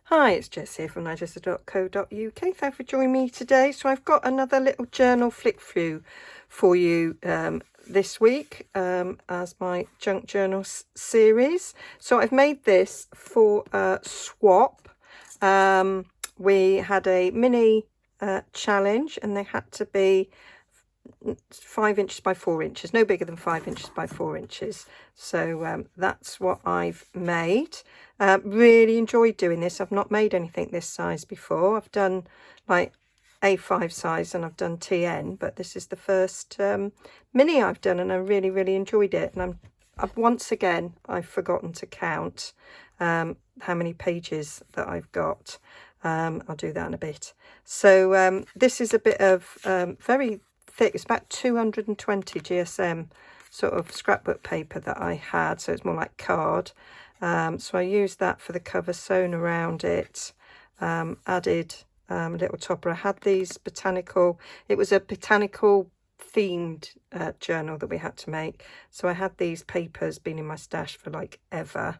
Hi, it's Jess here from Nigezza.co.uk. Thanks for joining me today. So I've got another little journal flick through for you this week as my junk journal series. So I've made this for a swap. We had a mini challenge and they had to be 5 inches by 4 inches, no bigger than 5 inches by 4 inches. So that's what I've made. Really enjoyed doing this. I've not made anything this size before. I've done like A5 size and I've done TN, but this is the first mini I've done, and I really enjoyed it. And I've once again, I've forgotten to count how many pages that I've got. I'll do that in a bit. So this is a bit of very thick. It's about 220 GSM sort of scrapbook paper that I had, so it's more like card. So I used that for the cover, sewn around it, added a little topper. I had these Botanical, it was a Botanical themed journal that we had to make, so I had these papers been in my stash for like ever.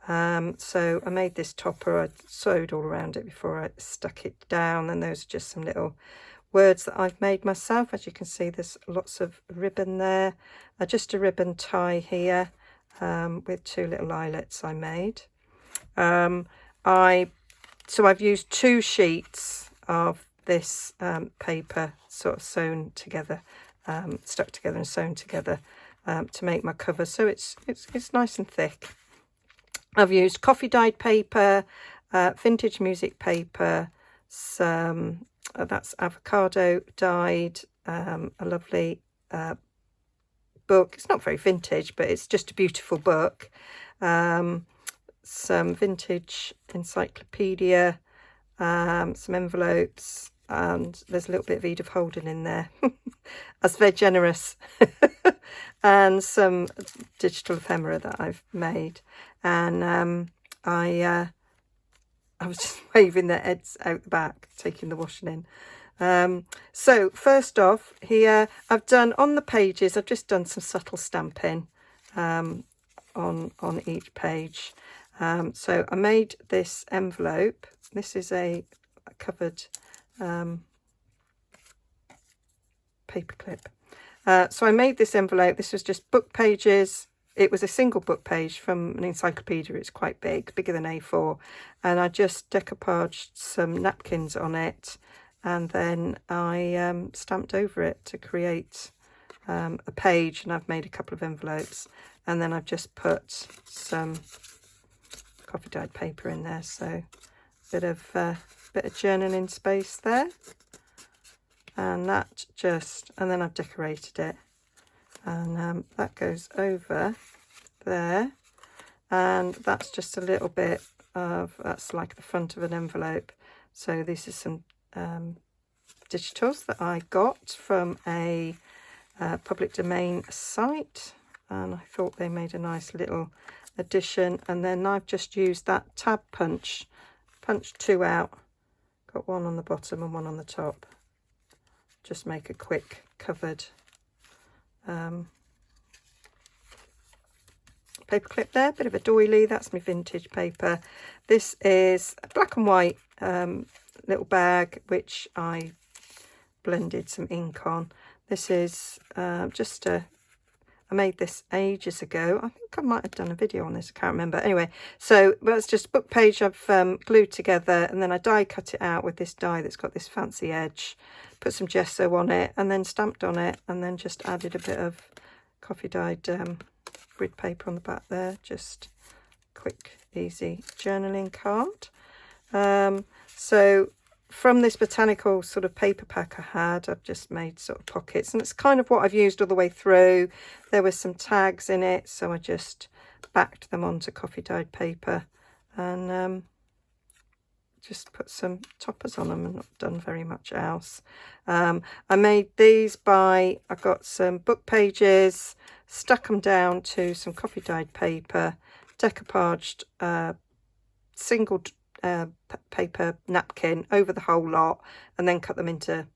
So I made this topper. I sewed all around it before I stuck it down, and those are just some little words that I've made myself. As you can see, there's lots of ribbon there. Just a ribbon tie here with two little eyelets I made. So I've used 2 sheets of this paper sort of sewn together, stuck together and sewn together to make my cover. So it's nice and thick. I've used coffee dyed paper, vintage music paper, some that's avocado dyed, a lovely book. It's not very vintage, but it's just a beautiful book. Some vintage encyclopedia, some envelopes, and there's a little bit of Edith Holden in there. That's very generous. And some digital ephemera that I've made. And I was just waving their heads out the back, taking the washing in. So first off here, I've done on the pages, I've just done some subtle stamping on each page. So I made this envelope. This is a covered paper clip. So I made this envelope. This was just book pages. It was a single book page from an encyclopedia. It's quite big, bigger than A4. And I just decoupaged some napkins on it. And then I stamped over it to create a page. And I've made a couple of envelopes. And then I've just put some coffee dyed paper in there. So a bit of journaling space there. And that just, and then I've decorated it. And that goes over there, and that's just a little bit of, that's like the front of an envelope. So these are some digitals that I got from a public domain site, and I thought they made a nice little addition. And then I've just used that tab punched 2 out, got one on the bottom and one on the top. Just make a quick covered paper clip there, bit of a doily. That's my vintage paper. This is a black and white little bag which I blended some ink on. This is I made this ages ago. I think I might have done a video on this, I can't remember. Anyway, so that's just a book page I've glued together, and then I die cut it out with this die that's got this fancy edge, put some gesso on it, and then stamped on it, and then just added a bit of coffee dyed grid paper on the back there. Just quick, easy journaling card. So from this Botanical sort of paper pack I had, I've just made sort of pockets, and it's kind of what I've used all the way through. There were some tags in it, so I just backed them onto coffee dyed paper and just put some toppers on them and not done very much else. I made these I got some book pages, stuck them down to some coffee dyed paper, decoupaged single paper napkin over the whole lot, and then cut them into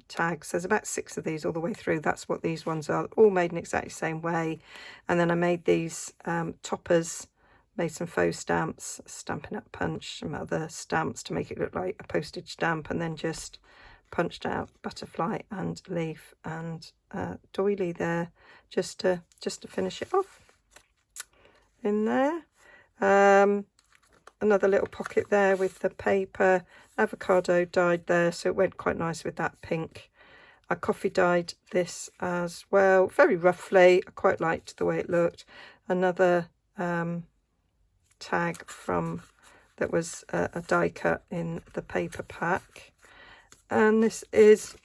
tags. There's about 6 of these all the way through. That's what these ones are, all made in exactly the same way. And then I made these toppers made some faux stamps, Stampin' Up punch, some other stamps to make it look like a postage stamp, and then just punched out butterfly and leaf and doily there just to finish it off in there. Another little pocket there with the paper, avocado dyed there, so it went quite nice with that pink. I coffee dyed this as well, very roughly. I quite liked the way it looked. Another tag from that was a die cut in the paper pack. And this is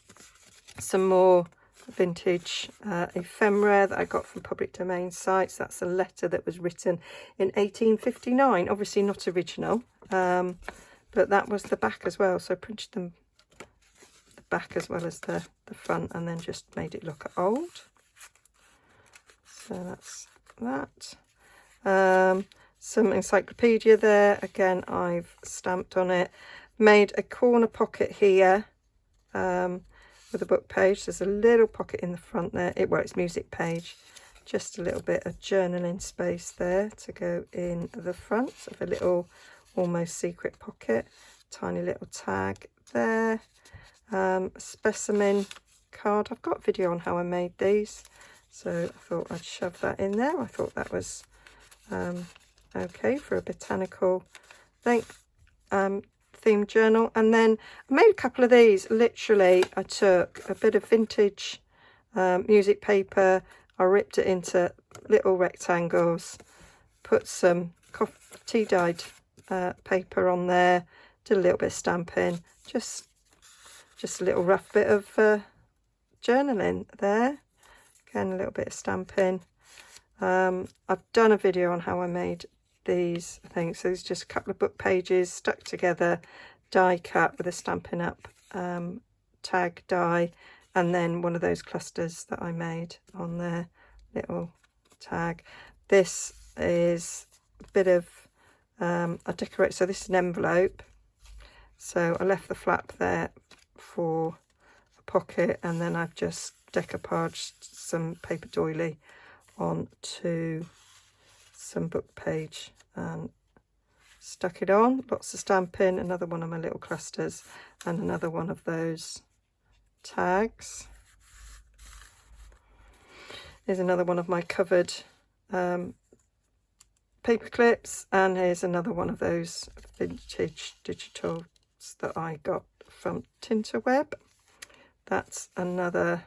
some more vintage ephemera that I got from public domain sites. That's a letter that was written in 1859, obviously not original, but that was the back as well, so I printed them the back as well as the front, and then just made it look old. So that's that. Some encyclopedia there, again I've stamped on it. Made a corner pocket here with a book page. There's a little pocket in the front there. It's music page. Just a little bit of journaling space there to go in the front of a little almost secret pocket. Tiny little tag there. Specimen card. I've got a video on how I made these, so I thought I'd shove that in there. I thought that was okay for a botanical themed journal. And then I made a couple of these. Literally, I took a bit of vintage music paper, I ripped it into little rectangles, put some tea dyed paper on there, did a little bit of stamping, just a little rough bit of journaling there. Again, a little bit of stamping. I've done a video on how I made these things. So it's just a couple of book pages stuck together, die cut with a Stampin' Up tag die, and then one of those clusters that I made on their little tag. This is a bit of I decorate, so this is an envelope, so I left the flap there for a pocket, and then I've just decoupaged some paper doily onto some book page and stuck it on. Lots of stamping. Another one of my little clusters, and another one of those tags. Here's another one of my covered paper clips, and here's another one of those vintage digitals that I got from Tinterweb. That's another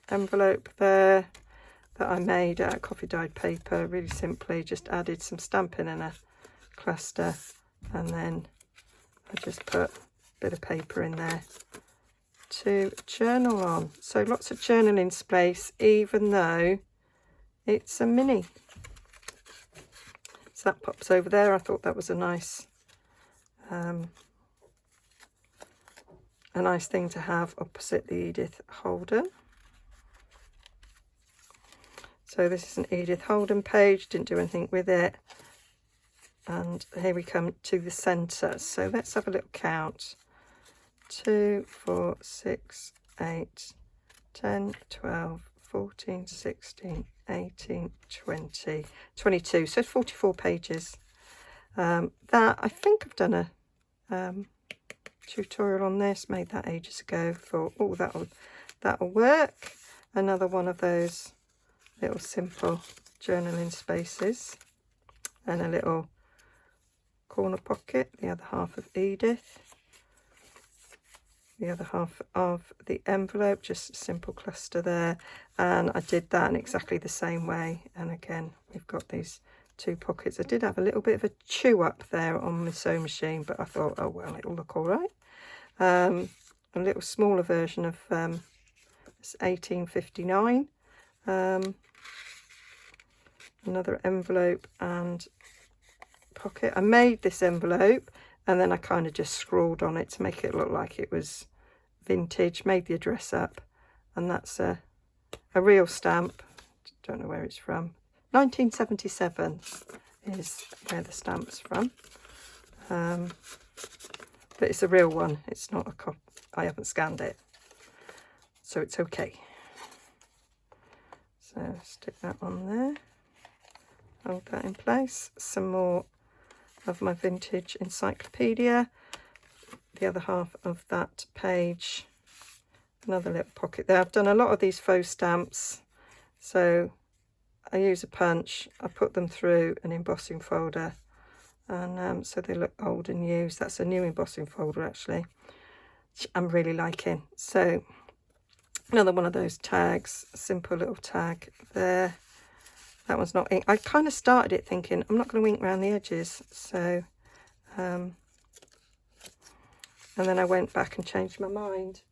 envelope there that I made out of coffee dyed paper, really simply. Just added some stamping in a cluster, and then I just put a bit of paper in there to journal on. So lots of journaling space, even though it's a mini. So that pops over there. I thought that was a nice thing to have opposite the Edith Holden. So this is an Edith Holden page, didn't do anything with it. And here we come to the centre. So let's have a little count. 2, 4, 6, 8, 10, 12, 14, 16, 18, 20, 22. So 44 pages. That I think I've done a tutorial on this, made that ages ago. Thought, oh, that'll work. Another one of those little simple journaling spaces, and a little corner pocket, the other half of Edith, the other half of the envelope, just a simple cluster there. And I did that in exactly the same way, and again we've got these two pockets. I did have a little bit of a chew up there on my sewing machine, but I thought, oh well, it'll look all right. A little smaller version of it's 1859. Another envelope and pocket. I made this envelope, and then I kind of just scrawled on it to make it look like it was vintage, made the address up, and that's a real stamp. Don't know where it's from. 1977 is where the stamp's from, but it's a real one. It's not a copy. I haven't scanned it, so it's okay. So stick that on there. hold that in place. Some more of my vintage encyclopedia. The other half of that page. Another little pocket there. I've done a lot of these faux stamps, so I use a punch, I put them through an embossing folder, and so they look old and used. That's a new embossing folder actually, which I'm really liking. So another one of those tags, a simple little tag there. That one's not ink. I kind of started it thinking I'm not going to ink around the edges, so and then I went back and changed my mind.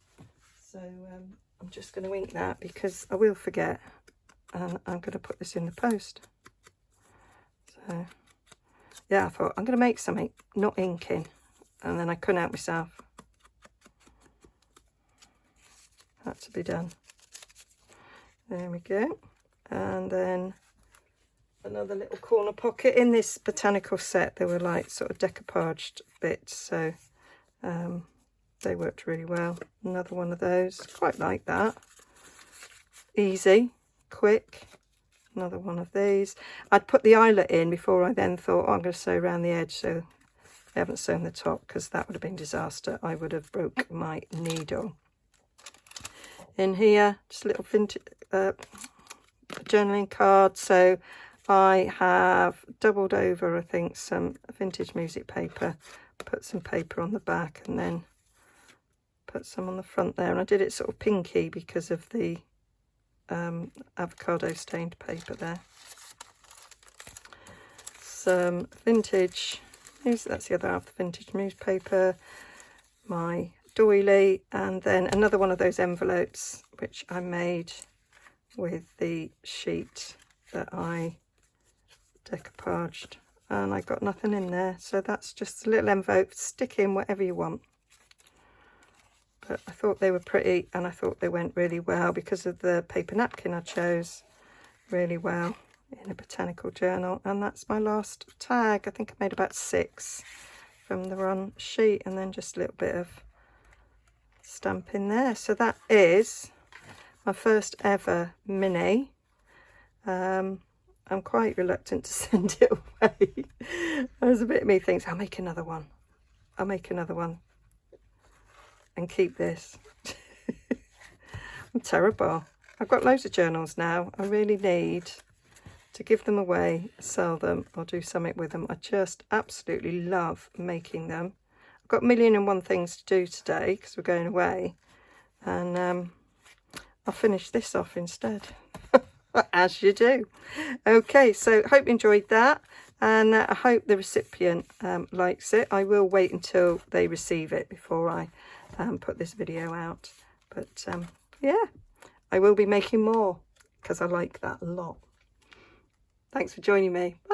So I'm just going to ink that because I will forget, and I'm going to put this in the post. So yeah, I thought I'm going to make something not inking, and then I couldn't help myself. Had to be done. There we go. And then another little corner pocket. In this botanical set there were like sort of decoupaged bits, so they worked really well. Another one of those, quite like that. Easy, quick. Another one of these. I'd put the eyelet in before I then thought, oh, I'm going to sew around the edge, so I haven't sewn the top because that would have been disaster. I would have broke my needle. In here, just a little vintage journaling card. So I have doubled over, I think, some vintage music paper, put some paper on the back, and then put some on the front there. And I did it sort of pinky because of the avocado stained paper there. Some vintage, that's the other half, the vintage newspaper, my doily, and then another one of those envelopes which I made with the sheet that I decoupaged, and I got nothing in there, so that's just a little envelope. Stick in whatever you want, but I thought they were pretty, and I thought they went really well because of the paper napkin I chose really well in a botanical journal. And that's my last tag. I think I made about 6 from the run sheet, and then just a little bit of stamp in there. So that is my first ever mini. I'm quite reluctant to send it away. There's a bit of me thinks I'll make another one. I'll make another one and keep this. I'm terrible. I've got loads of journals now. I really need to give them away, sell them, or do something with them. I just absolutely love making them. I've got 1,000,001 things to do today because we're going away, and I'll finish this off instead. As you do. Okay, so hope you enjoyed that, and I hope the recipient likes it. I will wait until they receive it before I put this video out, but yeah, I will be making more because I like that a lot. Thanks for joining me. Bye.